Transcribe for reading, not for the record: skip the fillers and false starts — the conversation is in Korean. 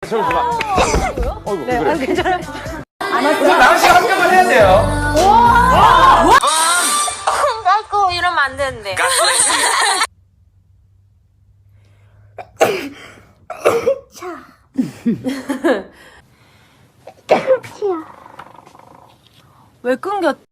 저를 봐. 어이구, 네, 그래. 괜찮아요. 나은 씨가 합격을 해야 돼요. 아이고 이러면 안 되는데. 왜 끊겼지?